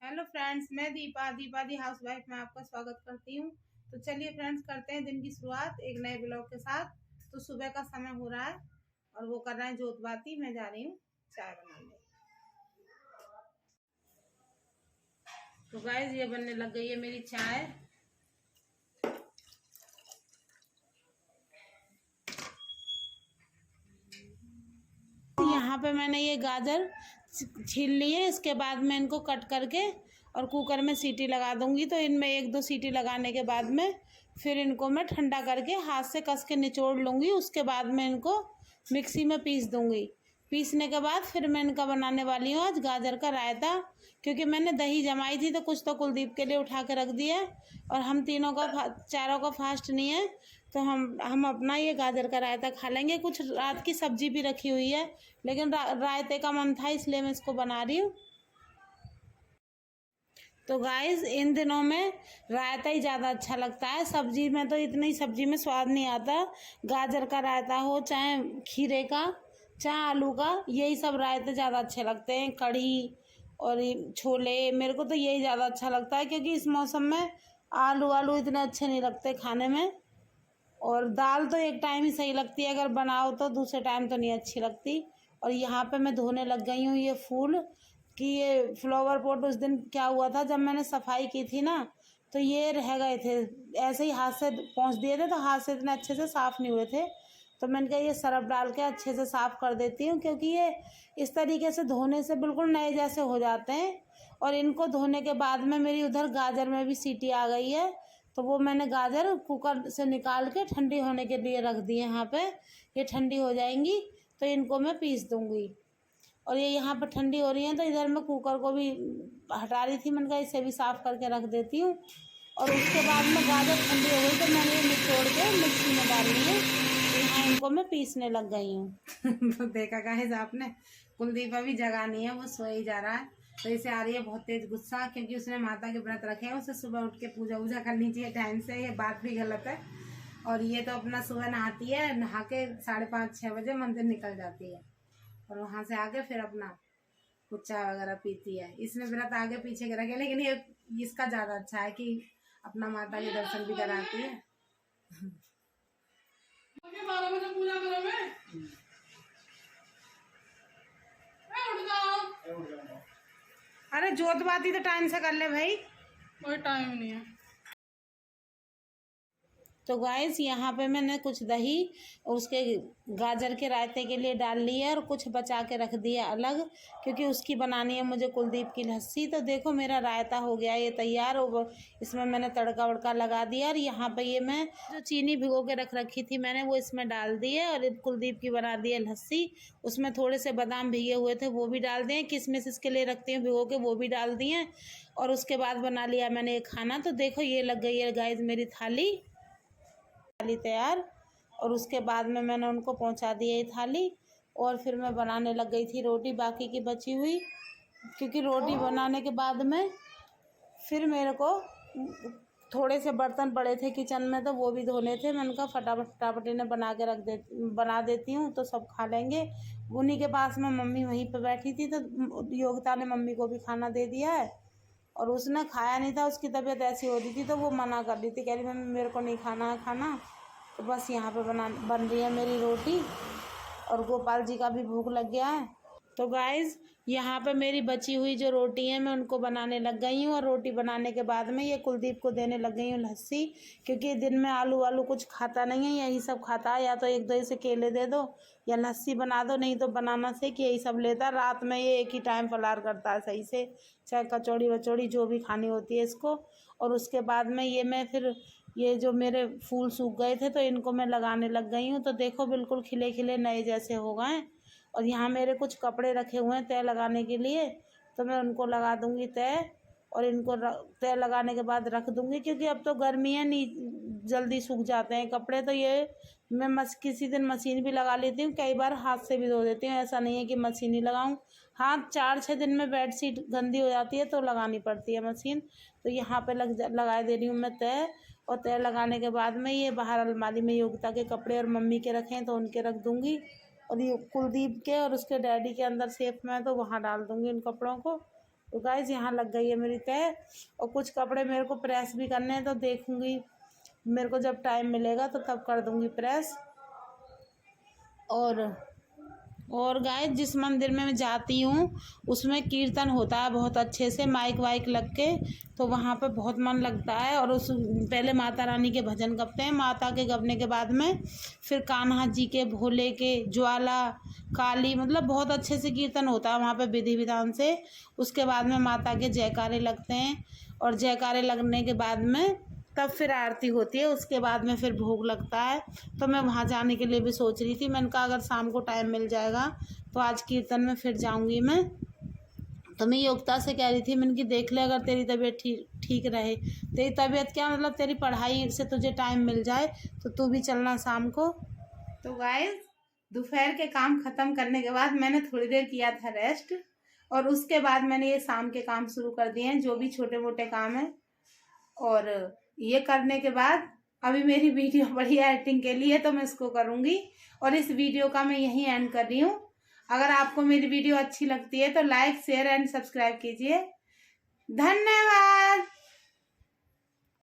Hello friends, मैं Deepa the house wife में आपका स्वागत करती हूँ। तो चलिए फ्रेंड्स, करते हैं दिन की शुरुआत एक नए ब्लॉग के साथ। तो सुबह का समय हो रहा है और वो कर रहे हैं जोत बाती। मैं जा रही हूँ चाय बनाने। तो गाइस, ये बनने लग गई है मेरी चाय। यहाँ पे मैंने ये गाजर छील ली है। इसके बाद मैं इनको कट करके और कुकर में सीटी लगा दूंगी। तो इनमें एक दो सीटी लगाने के बाद में फिर इनको मैं ठंडा करके हाथ से कस के निचोड़ लूँगी। उसके बाद मैं इनको मिक्सी में पीस दूँगी। पीसने के बाद फिर मैं इनका बनाने वाली हूँ आज गाजर का रायता। क्योंकि मैंने दही जमाई थी तो कुछ तो कुलदीप के लिए उठा के रख दिया है और हम तीनों का चारों का फास्ट नहीं है। तो हम अपना ये गाजर का रायता खा लेंगे। कुछ रात की सब्जी भी रखी हुई है, लेकिन रायते का मन था इसलिए मैं इसको बना रही हूँ। तो गाइस, इन दिनों में रायता ही ज़्यादा अच्छा लगता है। सब्जी में तो इतनी सब्जी में स्वाद नहीं आता। गाजर का रायता हो, चाहे खीरे का, चाहे आलू का, यही सब रायते ज़्यादा अच्छे लगते हैं। कढ़ी और छोले, मेरे को तो यही ज़्यादा अच्छा लगता है। क्योंकि इस मौसम में आलू आलू इतने अच्छे नहीं लगते खाने में। और दाल तो एक टाइम ही सही लगती है अगर बनाओ, तो दूसरे टाइम तो नहीं अच्छी लगती। और यहाँ पे मैं धोने लग गई हूँ ये फूल कि ये फ्लावर पॉट। उस दिन क्या हुआ था, जब मैंने सफाई की थी ना, तो ये रह गए थे ऐसे ही, हाथ से पोंछ दिए थे, तो हाथ से इतने अच्छे से साफ़ नहीं हुए थे। तो मैंने कहा ये सरफ डाल के अच्छे से साफ़ कर देती हूँ, क्योंकि ये इस तरीके से धोने से बिल्कुल नए जैसे हो जाते हैं। और इनको धोने के बाद में मेरी उधर गाजर में भी सीटी आ गई है। तो वो मैंने गाजर कुकर से निकाल के ठंडी होने के लिए रख दी है यहाँ पे। ये ठंडी हो जाएंगी तो इनको मैं पीस दूँगी। और ये यहाँ पर ठंडी हो रही है तो इधर मैं कुकर को भी हटा रही थी। मैंने कहा इसे भी साफ़ करके रख देती हूँ। और उसके बाद में गाजर ठंडी हो गई तो मैंने ये निचोड़ के मिक्सी में डाल ली है। तो यहाँ इनको मैं पीसने लग गई हूँ। तो देखा गाइस आपने, कुलदीप अभी जगा नहीं है, वो सो ही जा रहा है। तो इसे आ रही है बहुत तेज गुस्सा, क्योंकि उसने माता के व्रत रखे हैं। उसे सुबह उठ के पूजा वूजा करनी चाहिए टाइम से। ये बात भी गलत है। और ये तो अपना सुबह नहाती है, नहा के 5:30-6 बजे मंदिर निकल जाती है और वहां से आके फिर अपना कुछ चाय वगैरह पीती है। इसमें व्रत आगे पीछे के रखे, लेकिन ये इसका ज्यादा अच्छा है कि अपना माता के दर्शन भी कराती है। 12 बजे पूजा करोगे? अरे जोत बाती तो टाइम से कर ले भाई, कोई टाइम नहीं है। तो गाइस, यहाँ पे मैंने कुछ दही उसके गाजर के रायते के लिए डाल ली है और कुछ बचा के रख दिया अलग, क्योंकि उसकी बनानी है मुझे कुलदीप की लस्सी। तो देखो मेरा रायता हो गया ये तैयार। और इसमें मैंने तड़का वड़का लगा दिया। और यहाँ पे ये मैं जो चीनी भिगो के रख रखी थी मैंने, वो इसमें डाल दी है। और कुलदीप की बना दी है लस्सी। उसमें थोड़े से बादाम भिगे हुए थे वो भी डाल दिए, किशमिश इसके लिए रखती हूँ भिगो के, वो भी डाल दिए। और उसके बाद बना लिया मैंने ये खाना। तो देखो ये लग गई है गाइस मेरी थाली तैयार। और उसके बाद में मैंने उनको पहुंचा दिया ये थाली। और फिर मैं बनाने लग गई थी रोटी बाकी की बची हुई। क्योंकि रोटी बनाने के बाद में फिर मेरे को थोड़े से बर्तन पड़े थे किचन में, तो वो भी धोने थे। मैंने कहा फटाफट इन्हें बना देती हूँ तो सब खा लेंगे। उन्हीं के पास में मम्मी वहीं पे बैठी थी, तो योगिता ने मम्मी को भी खाना दे दिया है। और उसने खाया नहीं था, उसकी तबीयत ऐसी हो रही थी तो वो मना कर रही थी, कह रही मम्मी मेरे को नहीं खाना है खाना। तो बस यहाँ पे बन रही है मेरी रोटी। और गोपाल जी का भी भूख लग गया है। तो गाइज़, यहाँ पे मेरी बची हुई जो रोटी है मैं उनको बनाने लग गई हूँ। और रोटी बनाने के बाद में ये कुलदीप को देने लग गई हूँ लस्सी। क्योंकि दिन में आलू वालू कुछ खाता नहीं है, यही सब खाता है। या तो एक दो इसे केले दे दो या लस्सी बना दो, नहीं तो बनाना से कि यही सब लेता है। रात में ये एक ही टाइम फलार करता है सही से, चाहे कचौड़ी वचौड़ी जो भी खानी होती है इसको। और उसके बाद में ये मैं फिर ये जो मेरे फूल सूख गए थे तो इनको मैं लगाने लग गई हूँ। तो देखो बिल्कुल खिले खिले नए जैसे हो गए। और यहाँ मेरे कुछ कपड़े रखे हुए हैं तय लगाने के लिए, तो मैं उनको लगा दूँगी तय। और इनको तय लगाने के बाद रख दूँगी, क्योंकि अब तो गर्मी है, नहीं जल्दी सूख जाते हैं कपड़े। तो ये मैं किसी दिन मशीन भी लगा लेती हूँ, कई बार हाथ से भी धो देती हूँ। ऐसा नहीं है कि मशीन ही लगाऊँ। हाँ, 4-6 दिन में बेडशीट गंदी हो जाती है तो लगानी पड़ती है मशीन। तो यहाँ पे लगा दे रही हूँ मैं तय। और तय लगाने के बाद में ये बाहर अलमारी में योगिता के कपड़े और मम्मी के रखे हैं तो उनके रख दूँगी। और ये कुलदीप के और उसके डैडी के अंदर सेफ में है तो वहाँ डाल दूँगी इन कपड़ों को। तो गाइस यहाँ लग गई है मेरी तय, और कुछ कपड़े मेरे को प्रेस भी करने हैं, तो देखूंगी मेरे को जब टाइम मिलेगा तो तब कर दूंगी प्रेस। और गाइस जिस मंदिर में मैं जाती हूँ उसमें कीर्तन होता है बहुत अच्छे से, माइक वाइक लग के, तो वहाँ पे बहुत मन लगता है। और उस पहले माता रानी के भजन गपते हैं, माता के गपने के बाद में फिर कान्हा जी के, भोले के, ज्वाला, काली, मतलब बहुत अच्छे से कीर्तन होता है वहाँ पे विधि विधान से। उसके बाद में माता के जयकारे लगते हैं, और जयकारे लगने के बाद में तब फिर आरती होती है, उसके बाद में फिर भोग लगता है। तो मैं वहाँ जाने के लिए भी सोच रही थी, मैंने कहा अगर शाम को टाइम मिल जाएगा तो आज कीर्तन में फिर जाऊंगी मैं। तो मैं योगिता से कह रही थी, मैंने कि देख ले अगर तेरी तबीयत ठीक रहे, तेरी तबीयत क्या मतलब तेरी पढ़ाई से तुझे टाइम मिल जाए तो तू भी चलना शाम को। तो गाइस दोपहर के काम ख़त्म करने के बाद मैंने थोड़ी देर किया था रेस्ट, और उसके बाद मैंने ये शाम के काम शुरू कर दिए हैं, जो भी छोटे मोटे काम हैं। और ये करने के बाद अभी मेरी वीडियो बढ़िया एडिटिंग के लिए तो मैं इसको करूँगी, और इस वीडियो का मैं यहीं एंड कर रही हूँ। अगर आपको मेरी वीडियो अच्छी लगती है तो लाइक शेयर एंड सब्सक्राइब कीजिए। धन्यवाद।